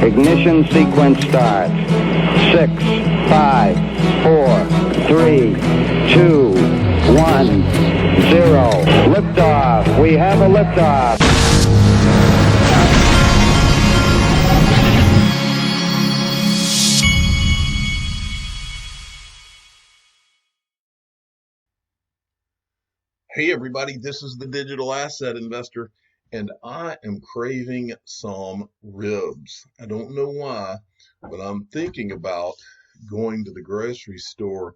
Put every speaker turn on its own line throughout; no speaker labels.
Ignition sequence starts. 6, 5, 4, 3, 2, 1, 0. Liftoff. We have a liftoff.
Hey everybody, this is the Digital Asset Investor, and I am craving some ribs. I don't know why, but I'm thinking about going to the grocery store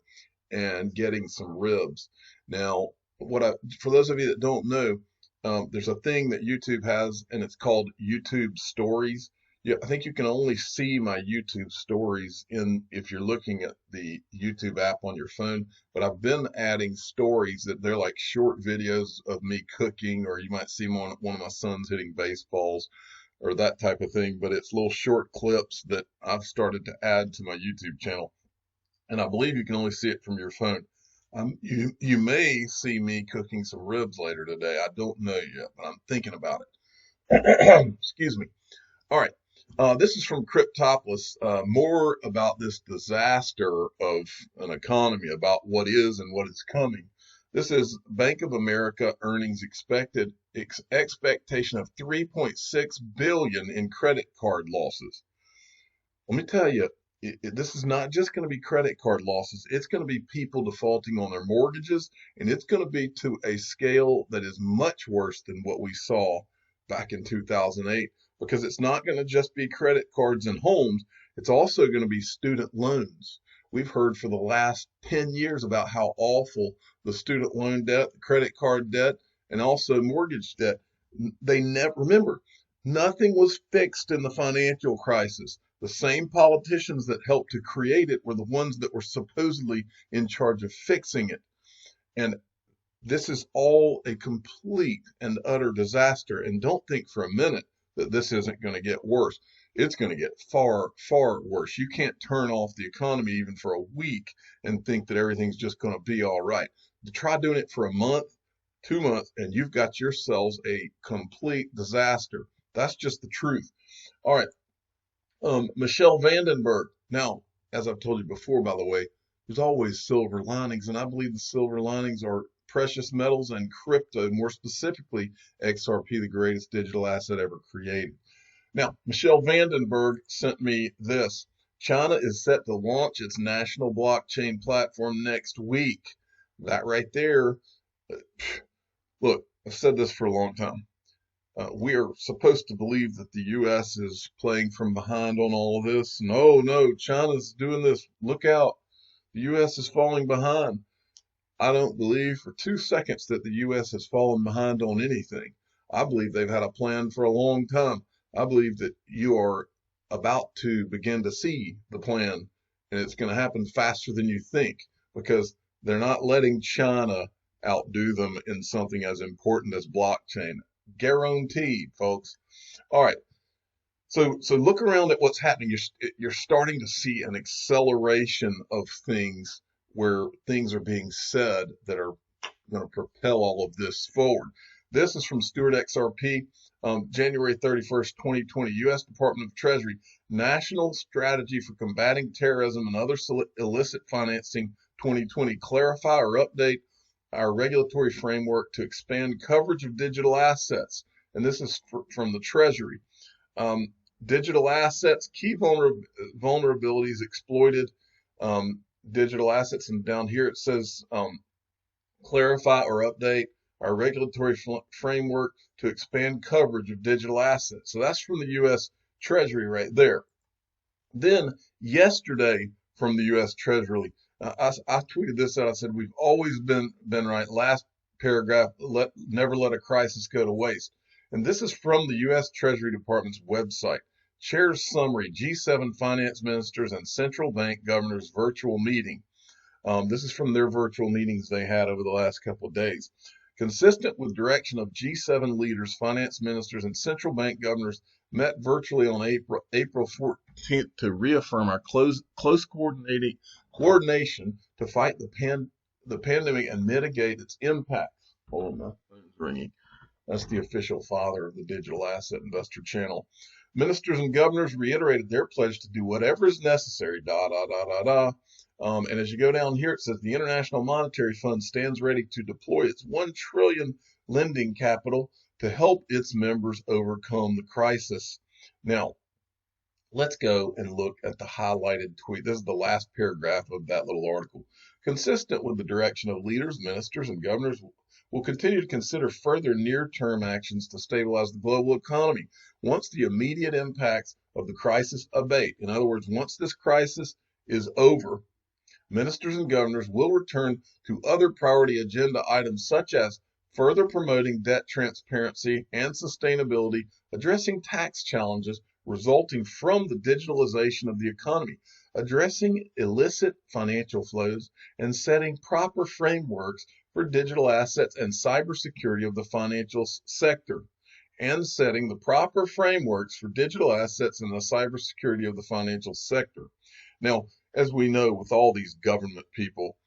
and getting some ribs. Now, for those of you that don't know, there's a thing that YouTube has, and it's called YouTube Stories. Yeah, I think you can only see my YouTube stories if you're looking at the YouTube app on your phone. But I've been adding stories that they're like short videos of me cooking, or you might see one of my sons hitting baseballs or that type of thing. But it's little short clips that I've started to add to my YouTube channel. And I believe you can only see it from your phone. You may see me cooking some ribs later today. I don't know yet, but I'm thinking about it. Excuse me. All right. This is from Cryptopolis, more about this disaster of an economy, about what is and what is coming. This is Bank of America earnings expectation of $3.6 billion in credit card losses. Let me tell you, this is not just going to be credit card losses. It's going to be people defaulting on their mortgages, and it's going to be to a scale that is much worse than what we saw back in 2008. Because it's not going to just be credit cards and homes. It's also going to be student loans. We've heard for the last 10 years about how awful the student loan debt, the credit card debt, and also mortgage debt. Remember, nothing was fixed in the financial crisis. The same politicians that helped to create it were the ones that were supposedly in charge of fixing it. And this is all a complete and utter disaster. And don't think for a minute that this isn't going to get worse. It's going to get far, far worse. You can't turn off the economy even for a week and think that everything's just going to be all right. Try doing it for a month, 2 months, and you've got yourselves a complete disaster. That's just the truth. All right. Michelle Vandenberg. Now, as I've told you before, by the way, there's always silver linings, and I believe the silver linings are precious metals and crypto, more specifically XRP, the greatest digital asset ever created. Now, Michelle Vandenberg sent me this. China is set to launch its national blockchain platform next week. That right there, look, I've said this for a long time. We are supposed to believe that the U.S. is playing from behind on all of this. No, China's doing this. Look out. The U.S. is falling behind. I don't believe for 2 seconds that the U.S. has fallen behind on anything. I believe they've had a plan for a long time. I believe that you are about to begin to see the plan, and it's going to happen faster than you think, because they're not letting China outdo them in something as important as blockchain. Guaranteed, folks. All right. So look around at what's happening. You're starting to see an acceleration of things, where things are being said that are going to propel all of this forward. This is from Stewart XRP, January 31st, 2020, U.S. Department of Treasury, National Strategy for Combating Terrorism and Other Illicit Financing 2020, clarify or update our regulatory framework to expand coverage of digital assets. And this is from the Treasury. Digital assets, key vulnerabilities exploited. Digital assets, and down here it says clarify or update our regulatory framework to expand coverage of digital assets. So that's from the U.S. Treasury right there. Then yesterday from the U.S. Treasury, I tweeted this out. I said, we've always been right. Last paragraph, never let a crisis go to waste. And this is from the U.S. Treasury Department's website. Chair's summary, G7 finance ministers and central bank governors virtual meeting. This is from their virtual meetings they had over the last couple of days. Consistent with direction of G7 leaders, finance ministers, and central bank governors met virtually on April 14th to reaffirm our close coordination to fight the pandemic and mitigate its impact. Hold on, my phone's ringing. That's the official father of the Digital Asset Investor channel. Ministers and governors reiterated their pledge to do whatever is necessary, and as you go down here, it says the International Monetary Fund stands ready to deploy its $1 trillion lending capital to help its members overcome the crisis. Now, let's go and look at the highlighted tweet. This is the last paragraph of that little article. Consistent with the direction of leaders, ministers, and governors, will continue to consider further near-term actions to stabilize the global economy once the immediate impacts of the crisis abate. In other words, once this crisis is over, ministers and governors will return to other priority agenda items such as further promoting debt transparency and sustainability, addressing tax challenges resulting from the digitalization of the economy, addressing illicit financial flows, and setting proper frameworks for digital assets and cybersecurity of the financial sector, and setting the proper frameworks for digital assets and the cybersecurity of the financial sector. Now, as we know, with all these government people,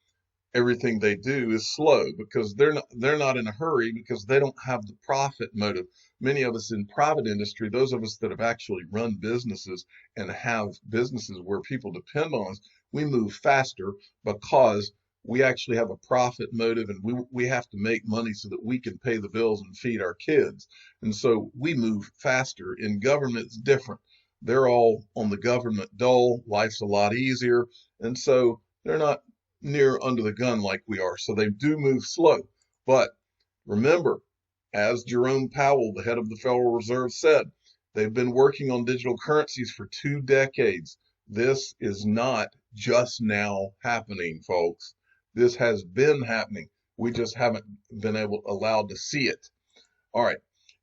everything they do is slow because they're not in a hurry because they don't have the profit motive. Many of us in private industry, those of us that have actually run businesses and have businesses where people depend on us, we move faster because we actually have a profit motive, and we have to make money so that we can pay the bills and feed our kids. And so we move faster. In government, it's different. They're all on the government dole. Life's a lot easier. And so they're not near under the gun like we are. So they do move slow. But remember, as Jerome Powell, the head of the Federal Reserve, said, they've been working on digital currencies for 2 decades. This is not just now happening, folks. This has been happening. We just haven't been allowed to see it. All right.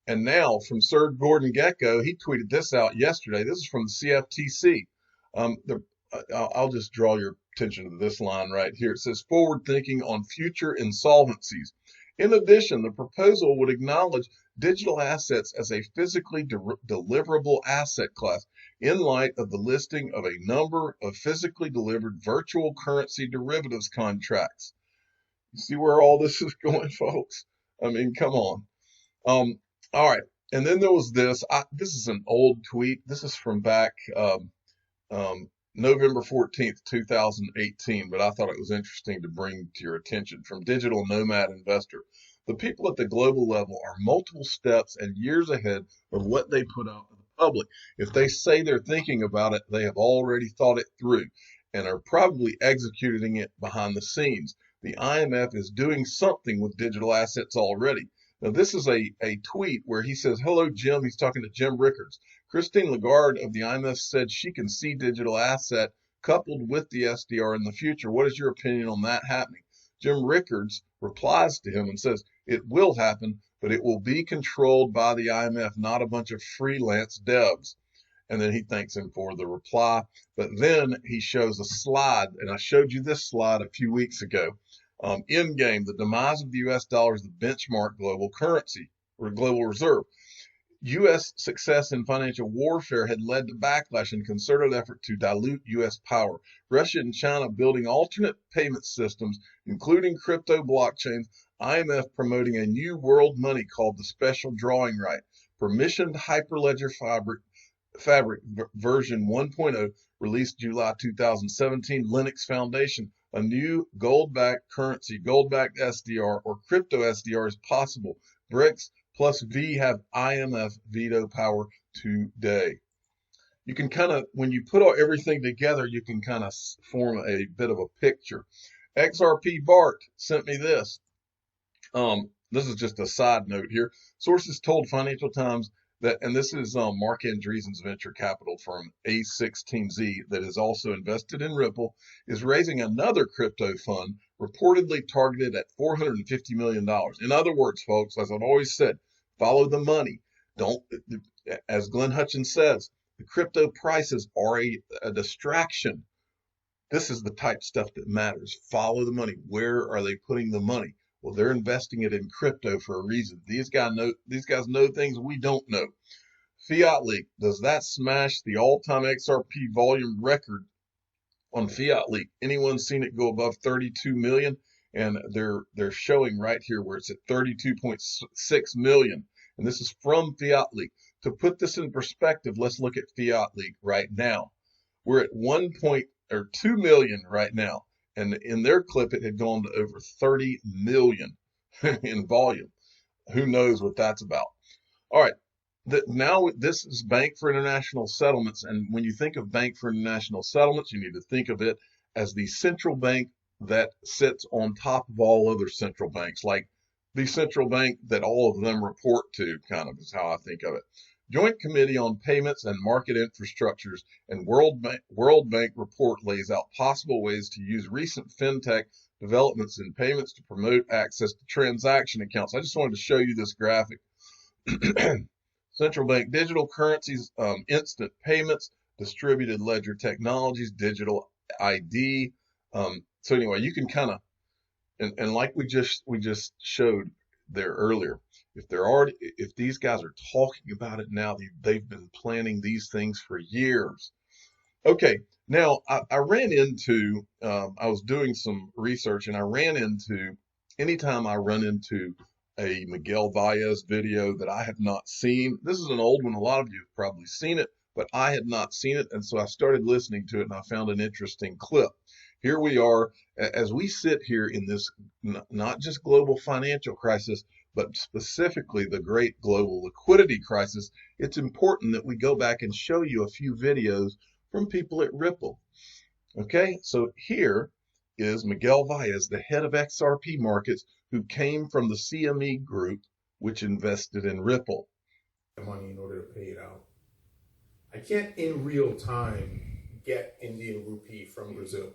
And now from Sir Gordon Gekko, he tweeted this out yesterday. This is from the CFTC. I'll just draw your attention to this line right here. It says, forward thinking on future insolvencies. In addition, the proposal would acknowledge digital assets as a physically deliverable asset class in light of the listing of a number of physically delivered virtual currency derivatives contracts. You see where all this is going, folks? I mean, come on. All right. And then there was this. This is an old tweet. This is from back November 14th, 2018, but I thought it was interesting to bring to your attention from Digital Nomad Investor. The people at the global level are multiple steps and years ahead of what they put out to the public. If they say they're thinking about it, they have already thought it through and are probably executing it behind the scenes. The IMF is doing something with digital assets already. Now, this is a tweet where he says, hello, Jim. He's talking to Jim Rickards. Christine Lagarde of the IMF said she can see digital asset coupled with the SDR in the future. What is your opinion on that happening? Jim Rickards replies to him and says, it will happen, but it will be controlled by the IMF, not a bunch of freelance devs. And then he thanks him for the reply. But then he shows a slide, and I showed you this slide a few weeks ago. Endgame, the demise of the U.S. dollar is the benchmark global currency or global reserve. U.S. success in financial warfare had led to backlash and concerted effort to dilute U.S. power. Russia and China building alternate payment systems, including crypto blockchains, IMF promoting a new world money called the special drawing right, permissioned Hyperledger Fabric version 1.0 released July 2017, Linux Foundation, a new gold-backed currency, gold-backed SDR or crypto SDR is possible. BRICS plus V have IMF veto power today. You can kind of, when you put everything together, you can kind of form a bit of a picture. XRP Bart sent me this. This is just a side note here. Sources told Financial Times that, and this is Mark Andreessen's venture capital firm, A16Z, that is also invested in Ripple, is raising another crypto fund reportedly targeted at $450 million. In other words, folks, as I've always said, follow the money. Don't, as Glenn Hutchins says, the crypto prices are a distraction. This is the type of stuff that matters. Follow the money. Where are they putting the money? Well, they're investing it in crypto for a reason. These guys know things we don't know. Fiat Leak, does that smash the all-time XRP volume record on Fiat Leak? Anyone seen it go above 32 million? And they're showing right here where it's at 32.6 million. And this is from Fiat Leak. to put this in perspective, let's look at Fiat Leak right now. We're at 1.2 million right now. And in their clip, it had gone to over 30 million in volume. Who knows what that's about? All right. Now this is Bank for International Settlements. And when you think of Bank for International Settlements, you need to think of it as the central bank that sits on top of all other central banks, like the central bank that all of them report to, kind of is how I think of it. Joint Committee on Payments and Market Infrastructures and World Bank report lays out possible ways to use recent fintech developments in payments to promote access to transaction accounts. I just wanted to show you this graphic. Central bank digital currencies, instant payments, distributed ledger technologies, digital ID. So anyway, you can kind of, and like we just showed there earlier, if these guys are talking about it now, they've been planning these things for years. Okay, now I ran into, I was doing some research and I ran into, anytime I run into a Miguel Maia video that I have not seen, this is an old one, a lot of you have probably seen it, but I had not seen it, and so I started listening to it and I found an interesting clip. Here we are, as we sit here in this, not just global financial crisis, but specifically the great global liquidity crisis. It's important that we go back and show you a few videos from people at Ripple. Okay, so here is Miguel Maia, the head of XRP markets, who came from the CME group, which invested in Ripple.
Money in order to pay it out. I can't in real time get Indian rupee from Brazil.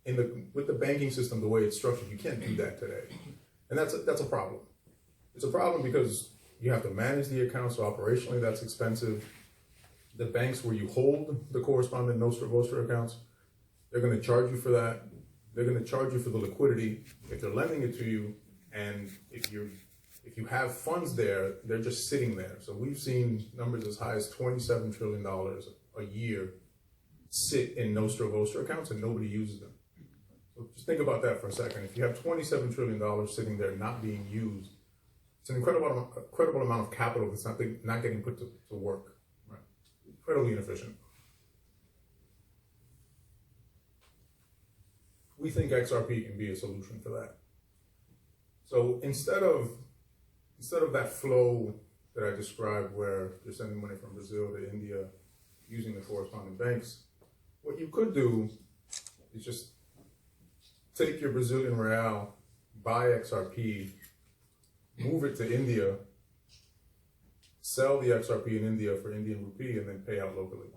With the banking system, the way it's structured, you can't do that today. And that's a problem. It's a problem because you have to manage the account, so operationally that's expensive. The banks where you hold the correspondent Nostra Vostra accounts, they're going to charge you for that. They're going to charge you for the liquidity if they're lending it to you, and if you have funds there, they're just sitting there. So we've seen numbers as high as $27 trillion a year sit in Nostra Vostra accounts and nobody uses them. So just think about that for a second. If you have $27 trillion sitting there not being used, it's an incredible amount of capital that's not getting put to work. Right? Incredibly inefficient. We think XRP can be a solution for that. So instead of that flow that I described where you're sending money from Brazil to India using the corresponding banks, what you could do is just take your Brazilian real, buy XRP, move it to India, sell the XRP in India for Indian rupee, and then pay out locally.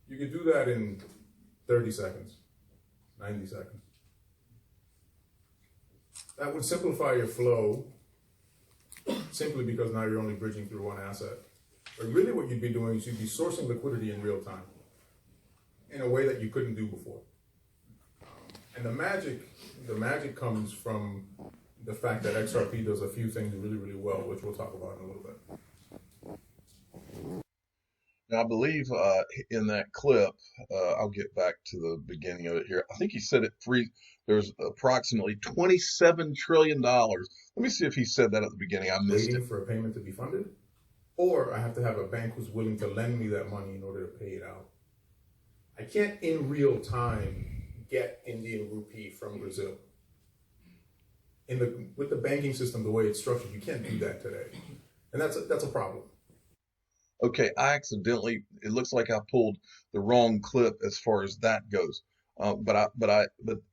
You could do that in 30 seconds, 90 seconds. That would simplify your flow simply because now you're only bridging through one asset. But really what you'd be doing is you'd be sourcing liquidity in real time in a way that you couldn't do before. And the magic comes from the fact that XRP does a few things really, really well, which we'll talk about in a little bit.
Now, I believe in that clip, I'll get back to the beginning of it here. I think he said there's approximately $27 trillion. Let me see if he said that at the beginning. I missed it.
Waiting for a payment to be funded, or I have to have a bank who's willing to lend me that money in order to pay it out. I can't in real time get Indian rupee from Brazil. With the banking system, the way it's structured, you can't do that today. And that's a problem.
Okay, it looks like I pulled the wrong clip as far as that goes. But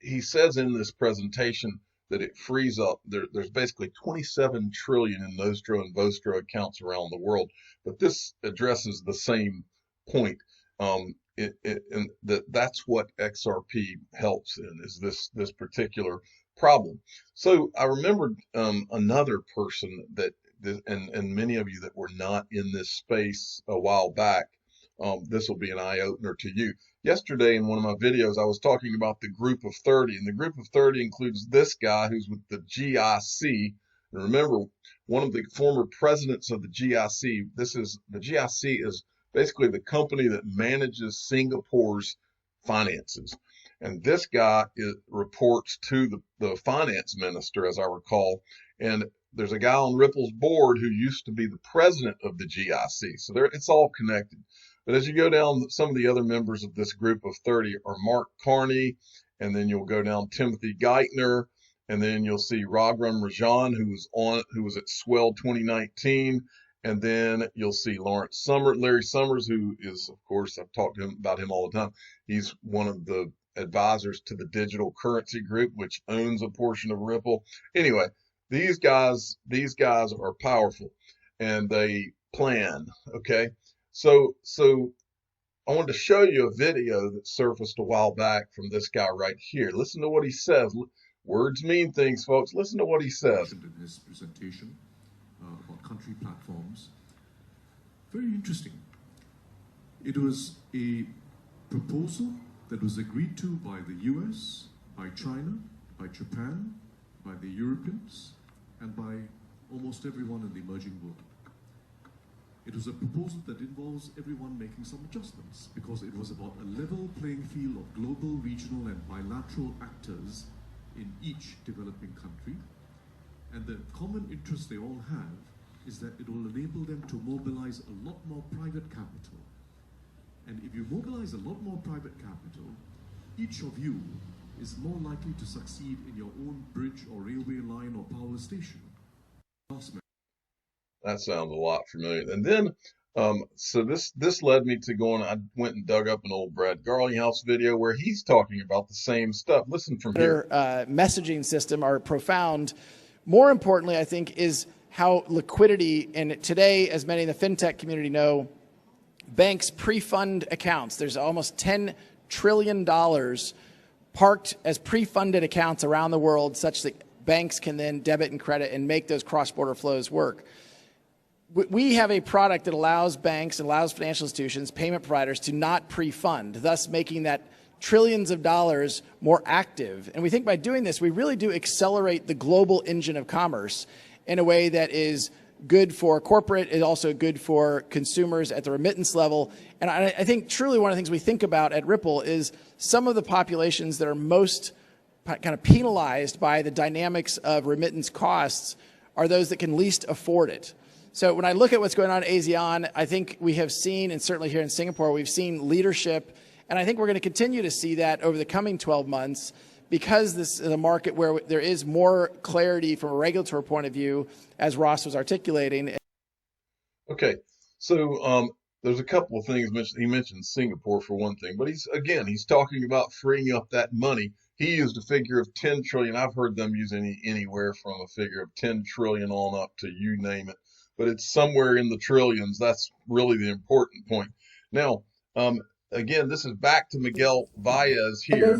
he says in this presentation that it frees up, there's basically 27 trillion in Nostro and Vostro accounts around the world. But this addresses the same point. And that's what XRP helps in, is this particular problem. So I remembered another person that, and many of you that were not in this space a while back, this will be an eye-opener to you. Yesterday in one of my videos, I was talking about the group of 30, and the group of 30 includes this guy who's with the GIC. And remember, one of the former presidents of the GIC, the GIC is basically the company that manages Singapore's finances. And this guy reports to the finance minister, as I recall. And there's a guy on Ripple's board who used to be the president of the GIC. So it's all connected. But as you go down, some of the other members of this group of 30 are Mark Carney, and then you'll go down Timothy Geithner, and then you'll see Raghuram Rajan, who was at Swell 2019, and then you'll see Larry Summers, who is, of course, I've talked to him about him all the time. He's one of the advisors to the Digital Currency Group, which owns a portion of Ripple. Anyway, these guys are powerful, and they plan. Okay, so I wanted to show you a video that surfaced a while back from this guy right here. Listen to what he says. Words mean things, folks. Listen to what he says.
In his presentation about country platforms, very interesting. It was a proposal that was agreed to by the US, by China, by Japan, by the Europeans, and by almost everyone in the emerging world. It was a proposal that involves everyone making some adjustments, because it was about a level playing field of global, regional, and bilateral actors in each developing country. And the common interest they all have is that it will enable them to mobilize a lot more private capital. And if you mobilize a lot more private capital, each of you is more likely to succeed in your own bridge or railway line or power station.
That sounds a lot familiar. And then, so this led me to going, I went and dug up an old Brad Garlinghouse video where he's talking about the same stuff. Listen from here.
Messaging system are profound. More importantly, I think, is how liquidity, and today, as many in the fintech community know, banks pre-fund accounts. There's almost $10 trillion parked as pre-funded accounts around the world, such that banks can then debit and credit and make those cross-border flows work. We have a product that allows banks and allows financial institutions, payment providers, to not pre-fund, thus making that trillions of dollars more active. And we think by doing this, we really do accelerate the global engine of commerce in a way that is good for corporate, is also good for consumers at the remittance level. And I think truly one of the things we think about at Ripple is some of the populations that are most kind of penalized by the dynamics of remittance costs are those that can least afford it. So when I look at what's going on in ASEAN, I think we have seen, and certainly here in Singapore, we've seen leadership, and I think we're going to continue to see that over the coming 12 months because this is a market where there is more clarity from a regulatory point of view, as Ross was articulating.
Okay, so there's a couple of things mentioned. He mentioned Singapore for one thing, but he's talking about freeing up that money. He used a figure of 10 trillion. I've heard them use anywhere from a figure of 10 trillion on up to you name it. But it's somewhere in the trillions. That's really the important point. Now, again, this is back to Miguel Valles here.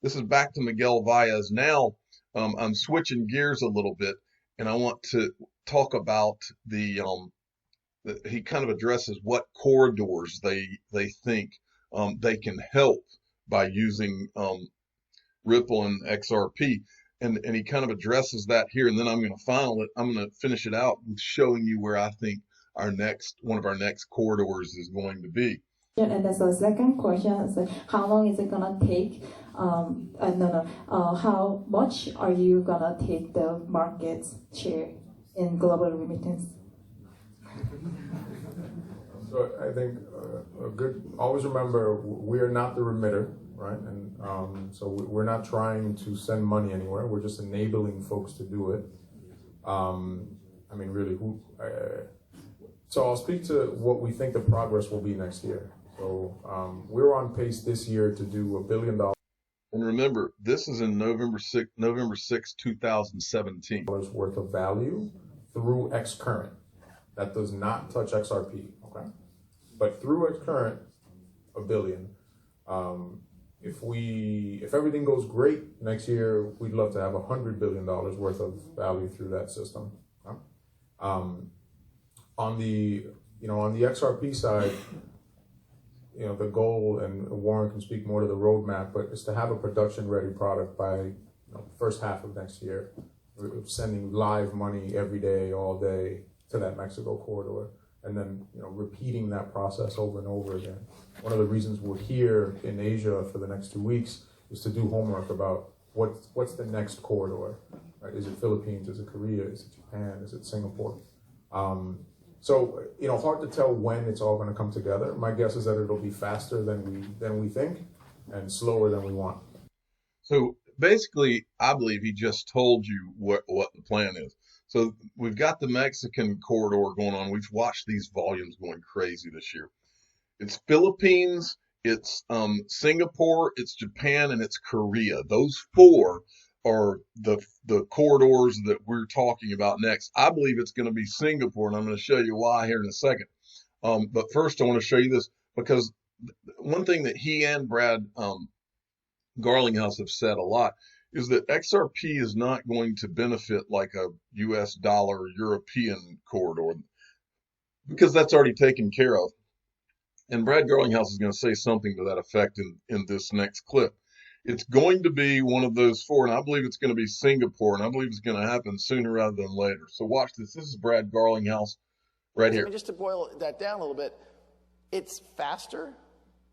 This is back to Miguel Valles. Now, I'm switching gears a little bit, and I want to talk about he kind of addresses what corridors they think they can help by using Ripple and XRP. And he kind of addresses that here, and then I'm going to finish it out with showing you where I think one of our next corridors is going to be.
And that's the second question is how long is it gonna take? How much are you gonna take the market share in global remittance?
So I think always remember, we are not the remitter, right? And so we're not trying to send money anywhere. We're just enabling folks to do it. I mean, really, so I'll speak to what we think the progress will be next year. So we're on pace this year to do $1 billion.
And remember, this is in November 6, 2017.
Worth of value through XCurrent. That does not touch XRP, okay? But through XCurrent, $1 billion. If everything goes great next year, we'd love to have $100 billion worth of value through that system. Okay? On the XRP side, the goal, and Warren can speak more to the roadmap, but is to have a production-ready product by first half of next year. We're sending live money every day, all day to that Mexico corridor, and then repeating that process over and over again. One of the reasons we're here in Asia for the next 2 weeks is to do homework about what's the next corridor. right? Is it Philippines? Is it Korea? Is it Japan? Is it Singapore? So, hard to tell when it's all going to come together. My guess is that it'll be faster than we think and slower than we want.
So basically, I believe he just told you what the plan is. So we've got the Mexican corridor going on. We've watched these volumes going crazy this year. It's Philippines, it's Singapore, it's Japan, and it's Korea. Those four are the corridors that we're talking about next. I believe it's going to be Singapore, and I'm going to show you why here in a second. But first, I want to show you this because one thing that he and Brad Garlinghouse have said a lot is that XRP is not going to benefit like a US dollar European corridor because that's already taken care of. And Brad Garlinghouse is going to say something to that effect in this next clip. It's going to be one of those four, and I believe it's going to be Singapore, and I believe it's going to happen sooner rather than later. So watch this. This is Brad Garlinghouse right here.
Just to boil that down a little bit, it's faster,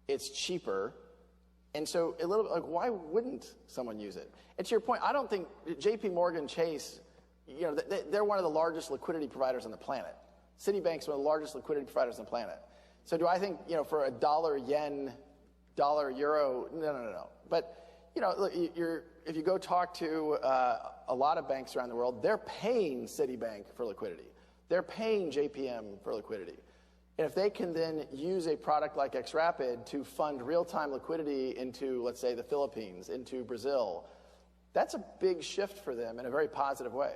it's cheaper, and so a little bit like, why wouldn't someone use it? And to your point, I don't think JP Morgan Chase, they're one of the largest liquidity providers on the planet. Citibank's one of the largest liquidity providers on the planet. So do I think, for a dollar yen, dollar euro, no. But, look, if you go talk to a lot of banks around the world, they're paying Citibank for liquidity. They're paying JPM for liquidity. And if they can then use a product like XRapid to fund real-time liquidity into, let's say, the Philippines, into Brazil, that's a big shift for them in a very positive way.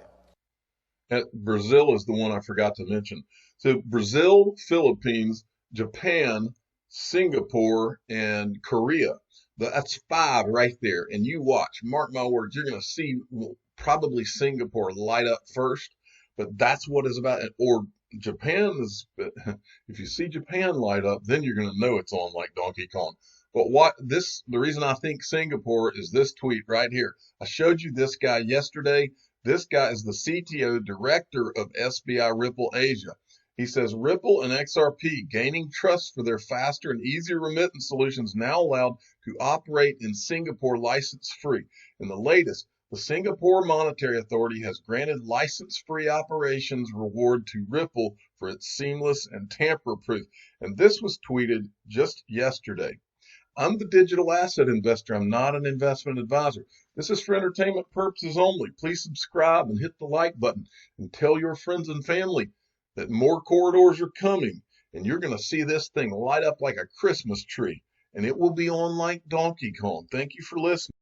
Brazil is the one I forgot to mention. So Brazil, Philippines, Japan, Singapore, and Korea. That's five right there. And you watch, mark my words, you're going to see probably Singapore light up first, but that's what it's about. Or Japan is, if you see Japan light up, then you're going to know it's on like Donkey Kong. But the reason I think Singapore is this tweet right here. I showed you this guy yesterday. This guy is the CTO director of SBI Ripple Asia. He says Ripple and XRP gaining trust for their faster and easier remittance solutions now allowed to operate in Singapore license-free. In the latest, the Singapore Monetary Authority has granted license-free operations reward to Ripple for its seamless and tamper-proof. And this was tweeted just yesterday. I'm the digital asset investor. I'm not an investment advisor. This is for entertainment purposes only. Please subscribe and hit the like button and tell your friends and family that more corridors are coming, and you're going to see this thing light up like a Christmas tree, and it will be on like Donkey Kong. Thank you for listening.